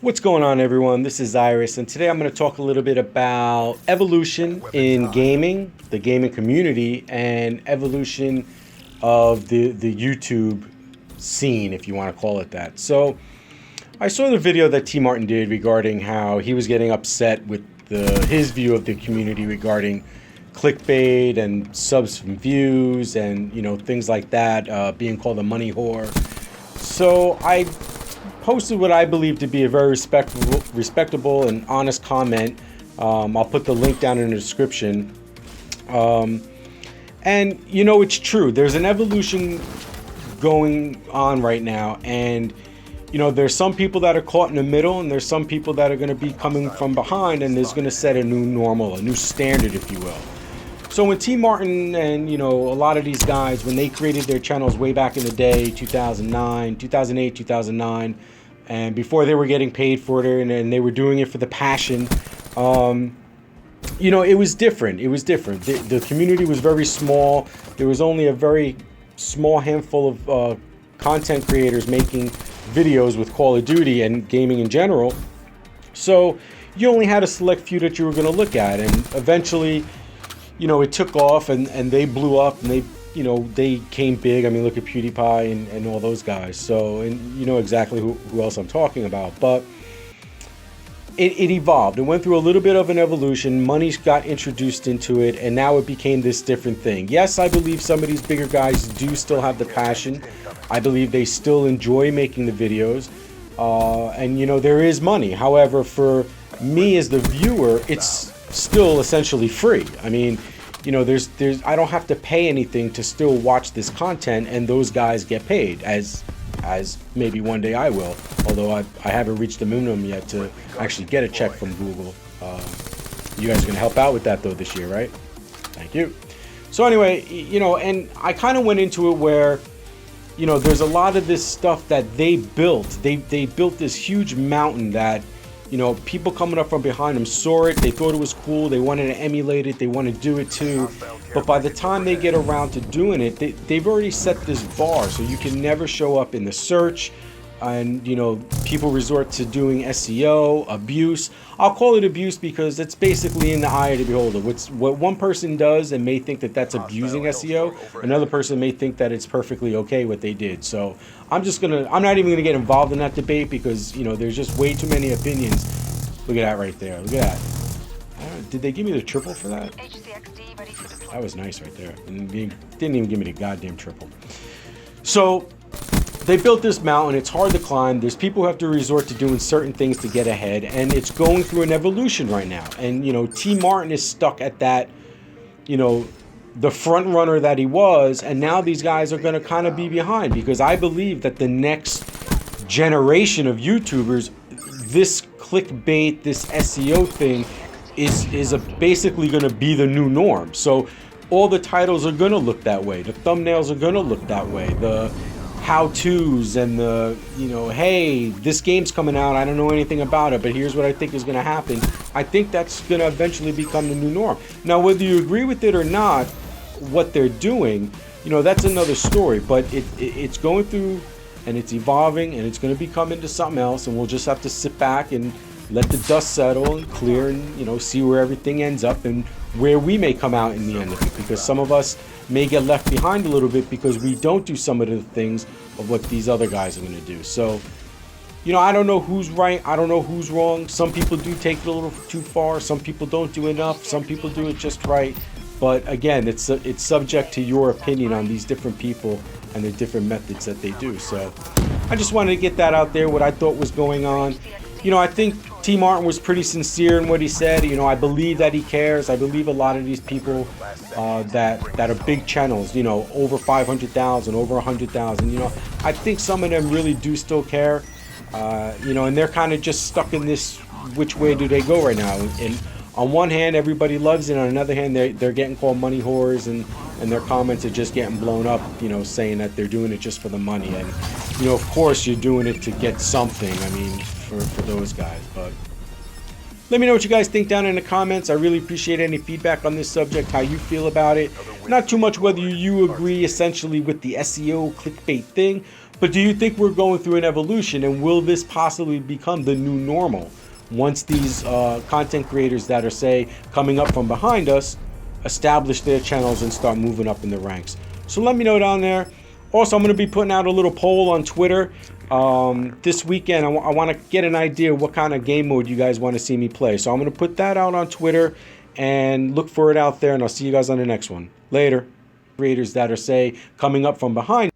What's going on, everyone? This is Iris, and today I'm going to talk a little bit about evolution in gaming, the gaming community, and evolution of the YouTube scene, if you want to call it that. So I saw the video that T. Martin did regarding how he was getting upset with his view of the community regarding clickbait and subs from views and things like that, being called a money whore. So I posted what I believe to be a very respectable and honest comment. I'll put the link down in the description. And it's true. There's an evolution going on right now, and there's some people that are caught in the middle, and there's some people that are going to be coming from behind, and there's going to set a new normal, a new standard, if you will. So when T. Martin and a lot of these guys, when they created their channels way back in the day, 2008, 2009, and before they were getting paid for it, and they were doing it for the passion, it was different. It was different. The community was very small. There was only a very small handful of content creators making videos with Call of Duty and gaming in general. So you only had a select few that you were going to look at, and eventually it took off, and they blew up, and they came big. I mean, look at PewDiePie and all those guys. So, and you know exactly who else I'm talking about. But it evolved. It went through a little bit of an evolution. Money got introduced into it, and now it became this different thing. Yes, I believe some of these bigger guys do still have the passion. I believe they still enjoy making the videos. And there is money. However, for me as the viewer, it's still essentially free. I mean, there's I don't have to pay anything to still watch this content, and those guys get paid, as maybe one day I will, although I haven't reached the minimum yet to actually get a check from Google. You guys are gonna help out with that though this year, right? Thank you. So anyway, and I kind of went into it where there's a lot of this stuff that they built. They built this huge mountain that people coming up from behind them saw it, they thought it was cool, they wanted to emulate it, they want to do it too. But by the time they get around to doing it, they've already set this bar, so you can never show up in the search. And people resort to doing SEO abuse. I'll call it abuse because it's basically in the eye of the beholder. What one person does and may think that that's abusing SEO, another person may think that it's perfectly okay what they did. So I'm not even gonna get involved in that debate because there's just way too many opinions. Look at that right there. Look at that. Did they give me the triple for that? That was nice right there. And they didn't even give me the goddamn triple. So they built this mountain. It's hard to climb. There's people who have to resort to doing certain things to get ahead, and it's going through an evolution right now. And T. Martin is stuck at that, the front runner that he was, and now these guys are going to kind of be behind, because I believe that the next generation of YouTubers, this clickbait, this SEO thing, is basically going to be the new norm. So all the titles are going to look that way. The thumbnails are going to look that way. The how-tos and the hey, this game's coming out, I don't know anything about it, but here's what I think is going to happen. I think that's going to eventually become the new norm. Now, whether you agree with it or not, what they're doing, that's another story. But it's going through, and it's evolving, and it's going to become into something else, and we'll just have to sit back and let the dust settle and clear, and see where everything ends up and where we may come out in the end of it, because some of us may get left behind a little bit because we don't do some of the things of what these other guys are going to do. So I don't know who's right, I don't know who's wrong. Some people do take it a little too far, some people don't do enough, some people do it just right. But again, it's subject to your opinion on these different people and the different methods that they do. So I just wanted to get that out there, what I thought was going on. I think T. Martin was pretty sincere in what he said. I believe that he cares. I believe a lot of these people that are big channels, over 500,000, over 100,000, I think some of them really do still care, and they're kind of just stuck in this, which way do they go right now? And on one hand, everybody loves it. On another hand, they're getting called money whores, and their comments are just getting blown up, saying that they're doing it just for the money. And, of course, you're doing it to get something. I mean, for those guys. But let me know what you guys think down in the comments. I really appreciate any feedback on this subject, how you feel about it. Not too much whether you agree essentially with the SEO clickbait thing, But do you think we're going through an evolution, and will this possibly become the new normal once these content creators that are, say, coming up from behind us establish their channels and start moving up in the ranks? So let me know down there. Also, I'm going to be putting out a little poll on Twitter this weekend. I want to get an idea of what kind of game mode you guys want to see me play. So I'm going to put that out on Twitter and look for it out there, and I'll see you guys on the next one. Later. Creators that are, say, coming up from behind.